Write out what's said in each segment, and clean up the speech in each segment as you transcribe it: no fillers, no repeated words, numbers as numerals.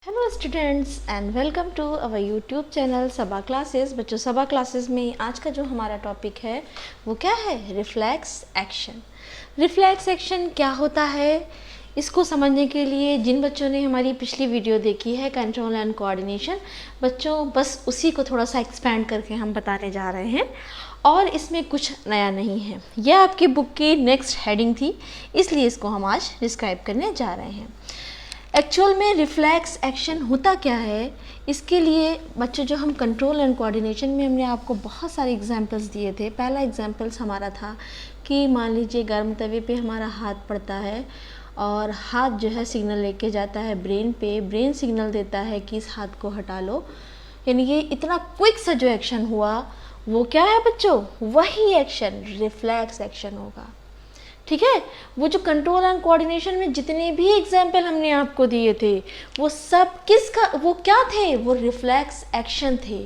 Hello students and welcome to our YouTube channel Saba classes. बच्चों, Saba classes में आज का जो हमारा टॉपिक है वो क्या है? Reflex action. रिफ्लेक्स एक्शन क्या होता है, इसको समझने के लिए जिन बच्चों ने हमारी पिछली वीडियो देखी है कंट्रोल एंड कोऑर्डिनेशन, बच्चों बस उसी को थोड़ा सा एक्सपैंड करके हम बताने जा रहे हैं और इसमें कुछ नया नहीं है। यह आपकी बुक की नेक्स्ट हेडिंग थी, इसलिए इसको हम आज डिस्क्राइब करने जा रहे हैं। एक्चुअल में रिफ्लेक्स एक्शन होता क्या है, इसके लिए बच्चों जो हम कंट्रोल एंड कोऑर्डिनेशन में हमने आपको बहुत सारे एग्जांपल्स दिए थे। पहला एग्जांपल्स हमारा था कि मान लीजिए गर्म तवे पे हमारा हाथ पड़ता है और हाथ जो है सिग्नल लेके जाता है ब्रेन पे, ब्रेन सिग्नल देता है कि इस हाथ को हटा लो। यानी ये इतना क्विक सा जो एक्शन हुआ वो क्या है बच्चों? वही एक्शन रिफ्लेक्स एक्शन होगा। ठीक है, वो जो कंट्रोल एंड कोऑर्डिनेशन में जितने भी एग्जाम्पल हमने आपको दिए थे वो सब किसका, वो क्या थे? वो रिफ्लेक्स एक्शन थे।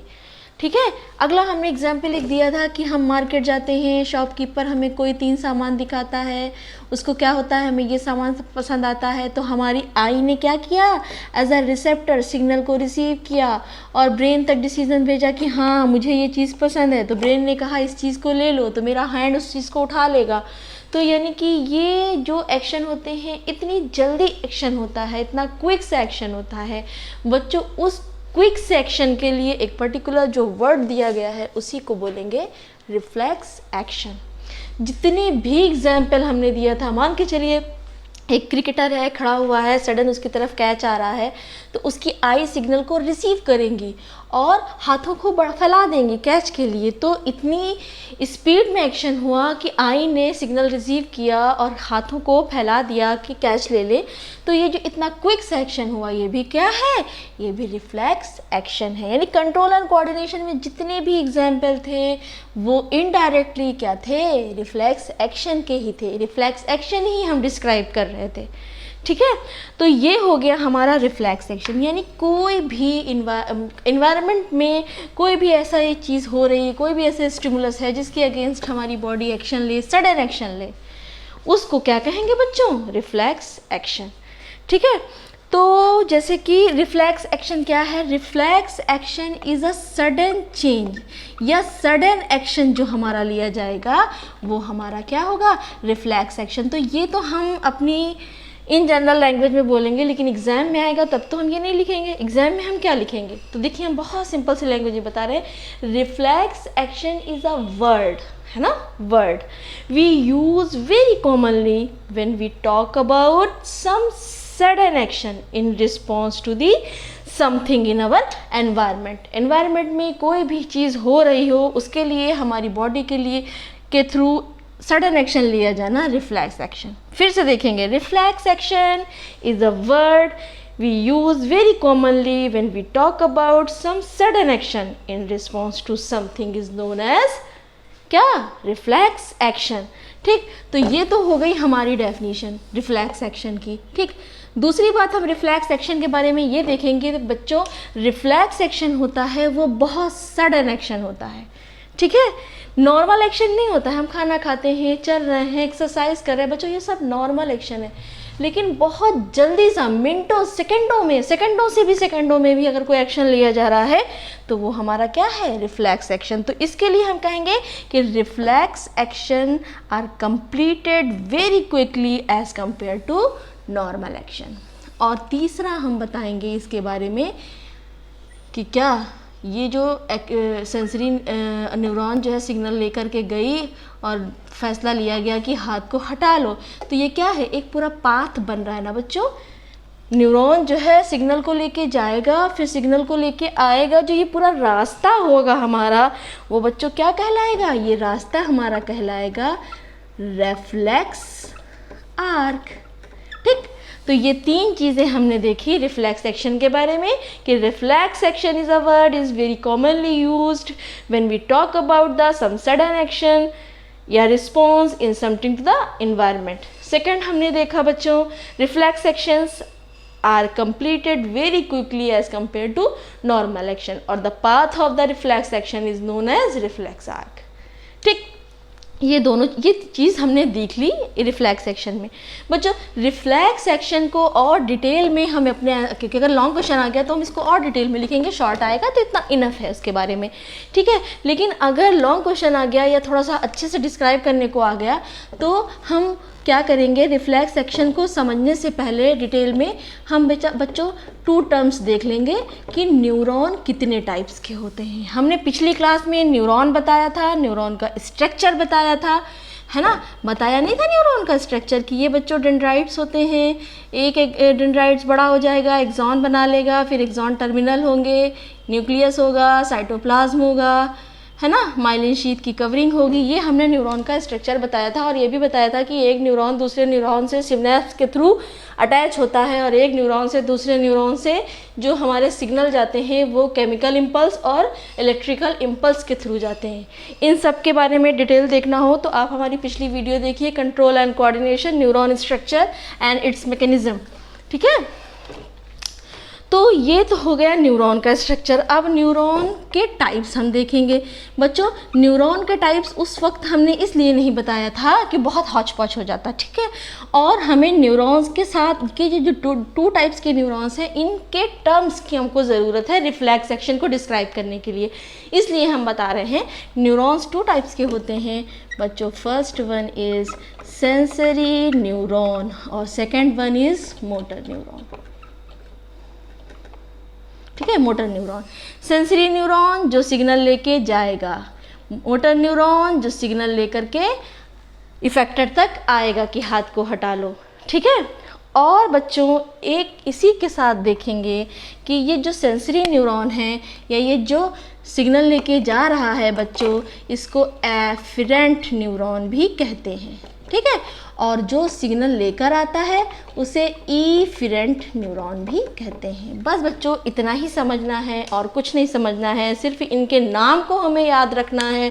ठीक है, अगला हमने एग्जाम्पल एक दिया था कि हम मार्केट जाते हैं, शॉपकीपर हमें कोई 3 सामान दिखाता है, उसको क्या होता है, हमें ये सामान पसंद आता है तो हमारी आई ने क्या किया? एज अ रिसेप्टर सिग्नल को रिसीव किया और ब्रेन तक डिसीजन भेजा कि हाँ मुझे ये चीज़ पसंद है, तो ब्रेन ने कहा इस चीज़ को ले लो, तो मेरा हैंड उस चीज़ को उठा लेगा। तो यानी कि ये जो एक्शन होते हैं इतनी जल्दी एक्शन होता है, इतना क्विक से एक्शन होता है बच्चों। उस क्विक से एक्शन के लिए एक पर्टिकुलर जो वर्ड दिया गया है उसी को बोलेंगे रिफ्लेक्स एक्शन। जितने भी एग्जाम्पल हमने दिया था, मान के चलिए एक क्रिकेटर है, खड़ा हुआ है, सडन उसकी तरफ कैच आ रहा है तो उसकी आई सिग्नल को रिसीव करेंगी और हाथों को फैला देंगी कैच के लिए। तो इतनी स्पीड में एक्शन हुआ कि आई ने सिग्नल रिसीव किया और हाथों को फैला दिया कि कैच ले ले। तो ये जो इतना क्विक से एक्शन हुआ ये भी क्या है? ये भी रिफ्लेक्स एक्शन है। यानी कंट्रोल एंड कोऑर्डिनेशन में जितने भी एग्जाम्पल थे वो इनडायरेक्टली क्या थे? रिफ्लेक्स एक्शन के ही थे। रिफ्लेक्स एक्शन ही हम डिस्क्राइब कर रहे थे। ठीक है, तो ये हो गया हमारा रिफ्लेक्स एक्शन। यानी कोई भी इन्वायरमेंट में कोई भी ऐसा एक चीज़ हो रही है, कोई भी ऐसे स्टिमुलस है जिसके अगेंस्ट हमारी बॉडी एक्शन ले, सडन एक्शन ले, उसको क्या कहेंगे बच्चों? Reflex action. ठीक है, तो जैसे कि रिफ्लेक्स एक्शन क्या है? Reflex action is a sudden change या सडन एक्शन जो हमारा लिया जाएगा वो हमारा क्या होगा? Reflex action. तो ये तो हम अपनी इन जनरल लैंग्वेज में बोलेंगे, लेकिन एग्जाम में आएगा तब तो हम ये नहीं लिखेंगे। एग्जाम में हम क्या लिखेंगे? तो देखिए हम बहुत सिंपल सी लैंग्वेज में बता रहे हैं। Reflex action is a word, है ना, word we use very commonly when we talk about some sudden action in response to the something in our environment. Environment में कोई भी चीज़ हो रही हो उसके लिए हमारी बॉडी के लिए के थ्रू सडन एक्शन लिया जाना रिफ्लेक्स एक्शन। फिर से देखेंगे, reflex action is a word we use very commonly when we talk about some sudden action in response to something is known as क्या? Reflex action. ठीक, तो ये तो हो गई हमारी डेफिनेशन रिफ्लेक्स एक्शन की। ठीक, दूसरी बात हम रिफ्लेक्स एक्शन के बारे में ये देखेंगे तो बच्चों रिफ्लेक्स एक्शन होता है वो बहुत सडन एक्शन होता है। ठीक है, नॉर्मल एक्शन नहीं होता है। हम खाना खाते हैं, चल रहे हैं, एक्सरसाइज कर रहे हैं बच्चों, ये सब नॉर्मल एक्शन है। लेकिन बहुत जल्दी सा मिनटों सेकंडों में, सेकंडों से भी सेकंडों में भी अगर कोई एक्शन लिया जा रहा है तो वो हमारा क्या है? Reflex action. तो इसके लिए हम कहेंगे कि reflex action are completed very quickly as compared to normal action. और तीसरा हम बताएंगे इसके बारे में कि क्या ये जो सेंसरी न्यूरॉन जो है सिग्नल लेकर के गई और फैसला लिया गया कि हाथ को हटा लो, तो ये क्या है? एक पूरा पाथ बन रहा है ना बच्चों। न्यूरॉन जो है सिग्नल को लेके जाएगा, फिर सिग्नल को लेके आएगा, जो ये पूरा रास्ता होगा हमारा वो बच्चों क्या कहलाएगा? ये रास्ता हमारा कहलाएगा रिफ्लेक्स आर्क। ठीक, तो ये 3 चीज़ें हमने देखी रिफ्लेक्स एक्शन के बारे में कि reflex action is a word is very commonly used when we talk about the some sudden action या response in something to the environment. Second हमने देखा बच्चों reflex actions are completed very quickly as compared to normal action और the path of the reflex action is known as reflex arc। ठीक, ये चीज़ हमने देख ली reflex action में। बच्चों रिफ्लेक्स एक्शन को और डिटेल में हम अपने, क्योंकि अगर लॉन्ग क्वेश्चन आ गया तो हम इसको और डिटेल में लिखेंगे, शॉर्ट आएगा तो इतना इनफ है उसके बारे में, ठीक है। लेकिन अगर लॉन्ग क्वेश्चन आ गया या थोड़ा सा अच्छे से डिस्क्राइब करने को आ गया तो हम क्या करेंगे, रिफ्लेक्स एक्शन को समझने से पहले डिटेल में हम बच्चों 2 टर्म्स देख लेंगे कि न्यूरॉन कितने टाइप्स के होते हैं। हमने पिछली क्लास में न्यूरॉन बताया था, न्यूरॉन का स्ट्रक्चर बताया था, है ना। बताया नहीं था न्यूरॉन का स्ट्रक्चर कि ये बच्चों डेंड्राइट्स होते हैं, एक डेंड्राइट्स बड़ा हो जाएगा, एक्सॉन बना लेगा, फिर एक्सॉन टर्मिनल होंगे, न्यूक्लियस होगा, साइटोप्लाज्म होगा, है ना, माइलिन शीथ की कवरिंग होगी। ये हमने न्यूरॉन का स्ट्रक्चर बताया था। और ये भी बताया था कि एक न्यूरॉन दूसरे न्यूरॉन से सिनेप्स के थ्रू अटैच होता है, और एक न्यूरॉन से दूसरे न्यूरॉन से जो हमारे सिग्नल जाते हैं वो केमिकल इम्पल्स और इलेक्ट्रिकल इम्पल्स के थ्रू जाते हैं। इन सब के बारे में डिटेल देखना हो तो आप हमारी पिछली वीडियो देखिए, control and coordination, neuron structure and it's mechanism, ठीक है। तो ये तो हो गया न्यूरॉन का स्ट्रक्चर। अब न्यूरॉन के टाइप्स हम देखेंगे। बच्चों न्यूरॉन के टाइप्स उस वक्त हमने इसलिए नहीं बताया था कि बहुत हौच पौच हो जाता, ठीक है। और हमें न्यूरॉन्स के साथ के जो 2 टाइप्स के न्यूरॉन्स हैं इनके टर्म्स की हमको ज़रूरत है रिफ्लेक्स एक्शन को डिस्क्राइब करने के लिए, इसलिए हम बता रहे हैं। न्यूरॉन्स 2 टाइप्स के होते हैं बच्चों। First one is sensory neuron और second one is motor neuron, ठीक है। मोटर न्यूरॉन, सेंसरी न्यूरॉन जो सिग्नल लेके जाएगा, मोटर न्यूरॉन जो सिग्नल लेकर के इफेक्टर तक आएगा कि हाथ को हटा लो, ठीक है। और बच्चों एक इसी के साथ देखेंगे कि ये जो सेंसरी न्यूरॉन है या ये जो सिग्नल लेके जा रहा है बच्चों, इसको एफरेंट न्यूरॉन भी कहते हैं, ठीक है। और जो सिग्नल लेकर आता है उसे इफेरेंट न्यूरॉन भी कहते हैं। बस बच्चों इतना ही समझना है और कुछ नहीं समझना है, सिर्फ इनके नाम को हमें याद रखना है।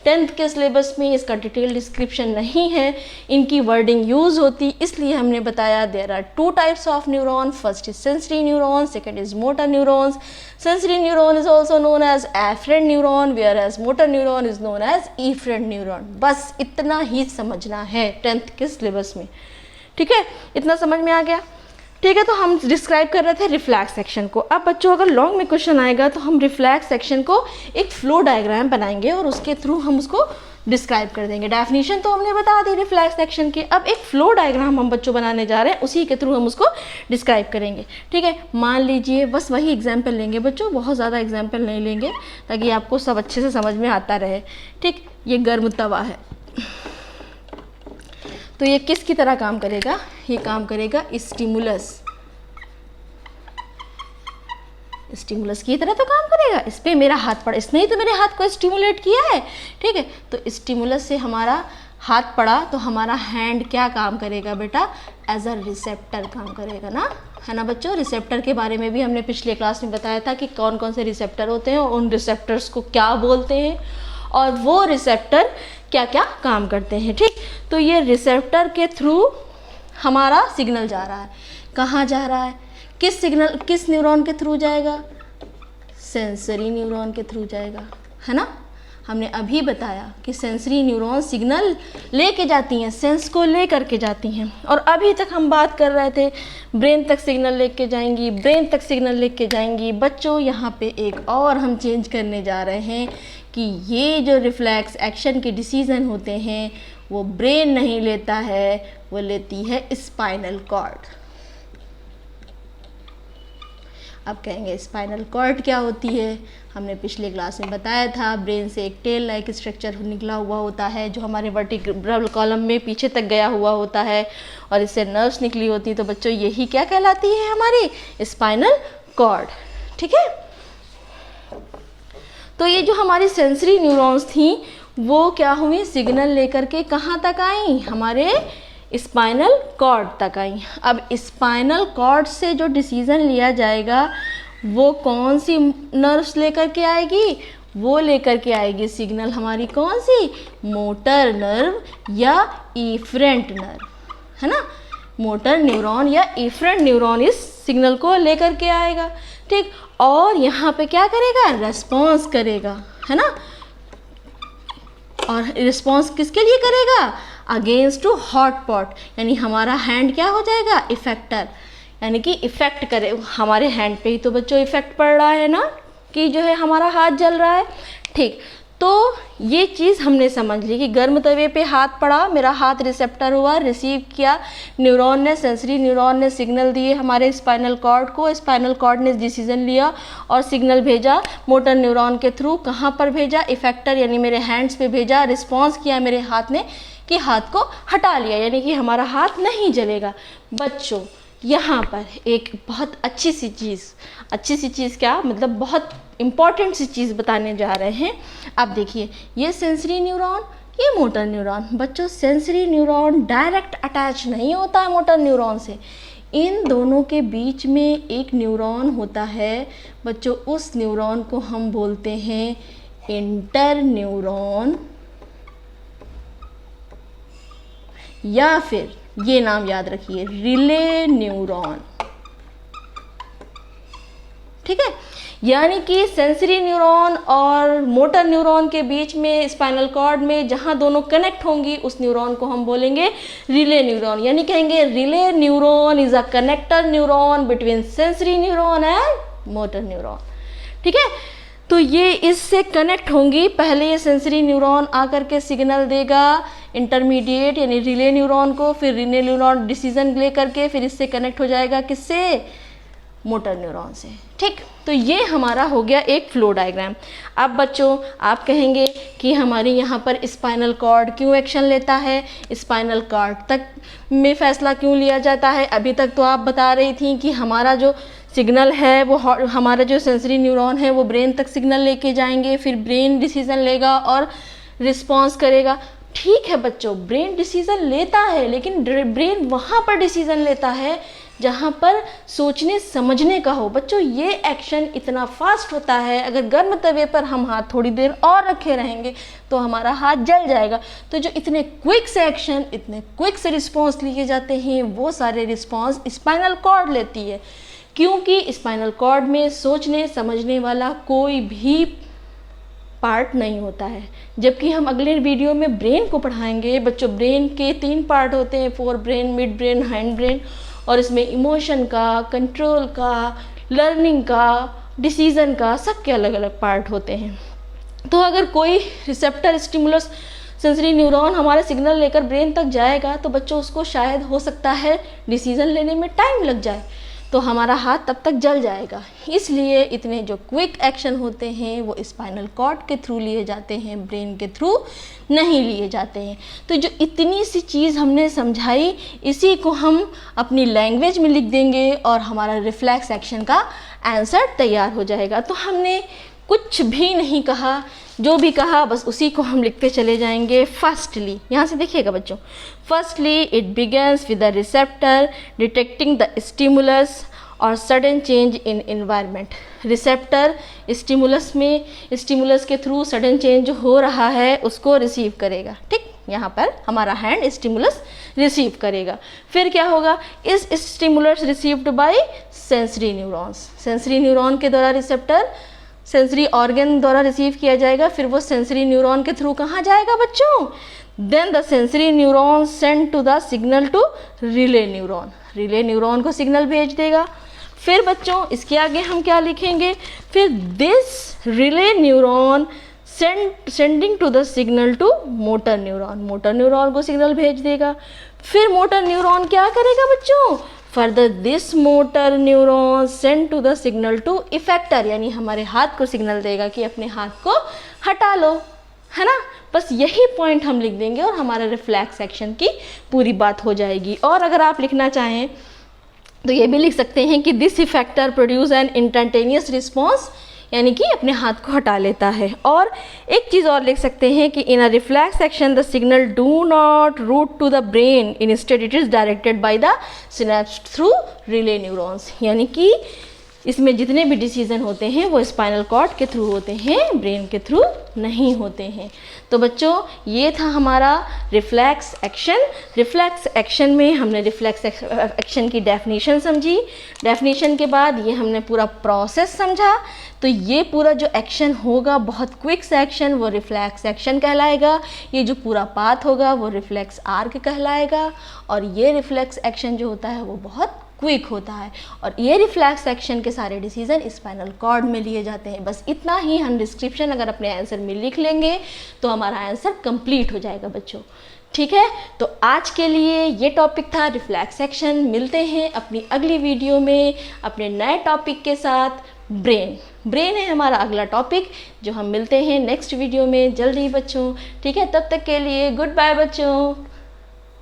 10th के सिलेबस में इसका डिटेल डिस्क्रिप्शन नहीं है, इनकी वर्डिंग यूज़ होती, इसलिए हमने बताया there are 2 types of neuron. First is sensory neuron, second is motor neurons. Sensory neuron is also known as afferent neuron, whereas motor neuron is known as efferent neuron. बस इतना ही समझना है 10th के syllabus में, ठीक है। इतना समझ में आ गया, ठीक है। तो हम डिस्क्राइब कर रहे थे रिफ्लेक्स एक्शन को। अब बच्चों अगर लॉन्ग में क्वेश्चन आएगा तो हम रिफ्लेक्स एक्शन को एक फ्लो डायग्राम बनाएंगे और उसके थ्रू हम उसको डिस्क्राइब कर देंगे। डेफिनेशन तो हमने बता दी रिफ्लेक्स एक्शन की, अब एक फ्लो डायग्राम हम बच्चों बनाने जा रहे हैं, उसी के थ्रू हम उसको डिस्क्राइब करेंगे, ठीक है। मान लीजिए बस वही एग्जाम्पल लेंगे बच्चों, बहुत ज़्यादा एग्जाम्पल नहीं लेंगे ताकि आपको सब अच्छे से समझ में आता रहे, ठीक। ये गर्म तवा है तो ये किसकी तरह काम करेगा, ये काम करेगा स्टिमुलस की तरह तो काम करेगा। इस पर मेरा हाथ पड़ा, इसने ही तो मेरे हाथ को स्टिमुलेट किया है, ठीक है। तो स्टिमुलस से हमारा हाथ पड़ा तो हमारा हैंड क्या काम करेगा बेटा, एज अ रिसेप्टर काम करेगा ना, है ना बच्चों। रिसेप्टर के बारे में भी हमने पिछले क्लास में बताया था कि कौन कौन से रिसेप्टर होते हैं और उन रिसेप्टर्स को क्या बोलते हैं और वो रिसेप्टर क्या क्या काम करते हैं, ठीक। तो ये रिसेप्टर के थ्रू हमारा सिग्नल जा रहा है, कहाँ जा रहा है, किस सिग्नल, किस न्यूरॉन के थ्रू जाएगा, सेंसरी न्यूरॉन के थ्रू जाएगा, है ना। हमने अभी बताया कि सेंसरी न्यूरॉन सिग्नल लेके जाती हैं, सेंस को ले करके जाती हैं। और अभी तक हम बात कर रहे थे ब्रेन तक सिग्नल लेके जाएंगी, ब्रेन तक सिग्नल लेके जाएंगी। बच्चों यहाँ पे एक और हम चेंज करने जा रहे हैं कि ये जो रिफ्लेक्स एक्शन के डिसीजन होते हैं वो ब्रेन नहीं लेता है, वो लेती है स्पाइनल कॉर्ड। अब कहेंगे स्पाइनल कॉर्ड क्या होती है, हमने पिछले क्लास में बताया था ब्रेन से एक टेल लाइक स्ट्रक्चर निकला हुआ होता है जो हमारे वर्टिब्रल कॉलम में पीछे तक गया हुआ होता है और इससे नर्व्स निकली होती है। तो बच्चों यही क्या कहलाती है, हमारी स्पाइनल कॉर्ड, ठीक है। तो ये जो हमारी सेंसरी न्यूरॉन्स थी वो क्या हुई, सिग्नल लेकर के कहाँ तक आई, हमारे स्पाइनल कॉर्ड तक आई। अब स्पाइनल कॉर्ड से जो डिसीजन लिया जाएगा वो कौन सी नर्व्स लेकर के आएगी, वो लेकर के आएगी सिग्नल हमारी कौन सी, मोटर नर्व या इफरेंट नर्व, है ना। मोटर न्यूरॉन या इफरेंट न्यूरॉन इस सिग्नल को लेकर के आएगा, ठीक। और यहाँ पे क्या करेगा, रेस्पॉन्स करेगा, है ना। और रिस्पॉन्स किसके लिए करेगा? अगेंस्ट टू हॉट पॉट, यानी हमारा हैंड क्या हो जाएगा? इफेक्टर, यानी कि इफेक्ट करे। हमारे हैंड पे ही तो बच्चों इफेक्ट पड़ रहा है ना, कि जो है हमारा हाथ जल रहा है। ठीक, तो ये चीज़ हमने समझ ली कि गर्म तवे पे हाथ पड़ा, मेरा हाथ रिसेप्टर हुआ, रिसीव किया, न्यूरॉन ने, सेंसरी न्यूरॉन ने सिग्नल दिए हमारे स्पाइनल कॉर्ड को, स्पाइनल कॉर्ड ने डिसीजन लिया और सिग्नल भेजा मोटर न्यूरॉन के थ्रू। कहाँ पर भेजा? इफेक्टर यानी मेरे हैंड्स पे भेजा। रिस्पॉन्स किया मेरे हाथ ने कि हाथ को हटा लिया, यानी कि हमारा हाथ नहीं जलेगा। बच्चों यहाँ पर एक बहुत अच्छी सी चीज़ क्या मतलब बहुत इम्पॉर्टेंट सी चीज़ बताने जा रहे हैं। आप देखिए, ये सेंसरी न्यूरॉन, ये मोटर न्यूरॉन। बच्चों सेंसरी न्यूरॉन डायरेक्ट अटैच नहीं होता है मोटर न्यूरॉन से, इन दोनों के बीच में एक न्यूरॉन होता है बच्चों, उस न्यूरॉन को हम बोलते हैं इंटर न्यूरॉन, या फिर ये नाम याद रखिए रिले न्यूरॉन। ठीक है, यानी कि सेंसरी न्यूरॉन और मोटर न्यूरॉन के बीच में स्पाइनल कॉर्ड में जहां दोनों कनेक्ट होंगी उस न्यूरॉन को हम बोलेंगे रिले न्यूरॉन, यानी कहेंगे relay neuron is a connector neuron between sensory neuron and motor neuron. ठीक है, तो ये इससे कनेक्ट होंगी। पहले ये सेंसरी न्यूरॉन आकर के सिग्नल देगा इंटरमीडिएट यानी रिले न्यूरॉन को, फिर रिले न्यूरॉन डिसीजन ले करके फिर इससे कनेक्ट हो जाएगा किससे? मोटर न्यूरॉन से। ठीक, तो ये हमारा हो गया एक फ्लो डायग्राम। अब बच्चों आप कहेंगे कि हमारे यहाँ पर स्पाइनल कॉर्ड क्यों एक्शन लेता है, स्पाइनल कॉर्ड तक में फैसला क्यों लिया जाता है? अभी तक तो आप बता रही थी कि हमारा जो सिग्नल है वो हमारा जो सेंसरी न्यूरॉन है वो ब्रेन तक सिग्नल लेके जाएंगे, फिर ब्रेन डिसीजन लेगा और रिस्पॉन्स करेगा। ठीक है बच्चों, ब्रेन डिसीजन लेता है, लेकिन ब्रेन वहाँ पर डिसीजन लेता है जहाँ पर सोचने समझने का हो। बच्चों ये एक्शन इतना फास्ट होता है, अगर गर्म तवे पर हम हाथ थोड़ी देर और रखे रहेंगे तो हमारा हाथ जल जाएगा। तो जो इतने क्विक से एक्शन, इतने क्विक से रिस्पॉन्स लिए जाते हैं, वो सारे रिस्पॉन्स स्पाइनल कॉर्ड लेती है, क्योंकि स्पाइनल कॉर्ड में सोचने समझने वाला कोई भी पार्ट नहीं होता है। जबकि हम अगले वीडियो में ब्रेन को पढ़ाएंगे। बच्चों ब्रेन के 3 पार्ट होते हैं, fore brain, mid brain, hind brain, और इसमें इमोशन का, कंट्रोल का, लर्निंग का, डिसीजन का, सबके अलग अलग पार्ट होते हैं। तो अगर कोई रिसेप्टर स्टिमुलस सेंसरी न्यूरॉन हमारे सिग्नल लेकर ब्रेन तक जाएगा तो बच्चों उसको शायद हो सकता है डिसीजन लेने में टाइम लग जाए, तो हमारा हाथ तब तक जल जाएगा। इसलिए इतने जो क्विक एक्शन होते हैं वो स्पाइनल कॉर्ड के थ्रू लिए जाते हैं, ब्रेन के थ्रू नहीं लिए जाते हैं। तो जो इतनी सी चीज़ हमने समझाई, इसी को हम अपनी लैंग्वेज में लिख देंगे और हमारा रिफ्लेक्स एक्शन का आंसर तैयार हो जाएगा। तो हमने कुछ भी नहीं कहा, जो भी कहा बस उसी को हम लिखते चले जाएंगे। फर्स्टली, यहाँ से देखिएगा बच्चों, firstly it begins with the receptor detecting the stimulus और sudden change in environment. Receptor stimulus में, स्टिमुलस के थ्रू सडन चेंज हो रहा है उसको रिसीव करेगा। ठीक, यहाँ पर हमारा हैंड स्टिमुलस रिसीव करेगा। फिर क्या होगा? इस stimulus received by sensory neurons, sensory neuron के द्वारा रिसेप्टर सेंसरी ऑर्गन द्वारा रिसीव किया जाएगा। फिर वो सेंसरी न्यूरॉन के थ्रू कहाँ जाएगा बच्चों? Then the sensory neuron send to the signal to relay neuron, relay neuron को सिग्नल भेज देगा। फिर बच्चों इसके आगे हम क्या लिखेंगे? फिर this relay neuron sending to the signal to motor neuron, motor neuron को सिग्नल भेज देगा। फिर मोटर न्यूरॉन क्या करेगा बच्चों? Further this motor neuron send to the signal to effector, यानी हमारे हाथ को सिग्नल देगा कि अपने हाथ को हटा लो, है ना। बस यही पॉइंट हम लिख देंगे और हमारा रिफ्लेक्स एक्शन की पूरी बात हो जाएगी। और अगर आप लिखना चाहें तो ये भी लिख सकते हैं कि this effector produce an instantaneous response, यानी कि अपने हाथ को हटा लेता है। और एक चीज़ और लिख सकते हैं कि in a reflex action the signal do not route to the brain, instead it is directed by the synapse through relay neurons, यानी कि इसमें जितने भी डिसीजन होते हैं वो स्पाइनल कॉर्ड के थ्रू होते हैं, ब्रेन के थ्रू नहीं होते हैं। तो बच्चों ये था हमारा रिफ्लेक्स एक्शन। रिफ्लेक्स एक्शन में हमने रिफ्लेक्स एक्शन की डेफिनेशन समझी, डेफिनेशन के बाद ये हमने पूरा प्रोसेस समझा। तो ये पूरा जो एक्शन होगा बहुत क्विक से एक्शन, वो रिफ्लेक्स एक्शन कहलाएगा। ये जो पूरा पाथ होगा वो रिफ्लेक्स आर्क कहलाएगा। और ये रिफ्लेक्स एक्शन जो होता है वो बहुत क्विक होता है। और ये रिफ्लेक्स एक्शन के सारे डिसीजन स्पाइनल कॉर्ड में लिए जाते हैं। बस इतना ही हम डिस्क्रिप्शन अगर अपने आंसर में लिख लेंगे तो हमारा आंसर कंप्लीट हो जाएगा बच्चों। ठीक है, तो आज के लिए ये टॉपिक था रिफ्लेक्स एक्शन। मिलते हैं अपनी अगली वीडियो में अपने नए टॉपिक के साथ। ब्रेन है हमारा अगला टॉपिक, जो हम मिलते हैं नेक्स्ट वीडियो में जल्दी बच्चों। ठीक है, तब तक के लिए गुड बाय बच्चों।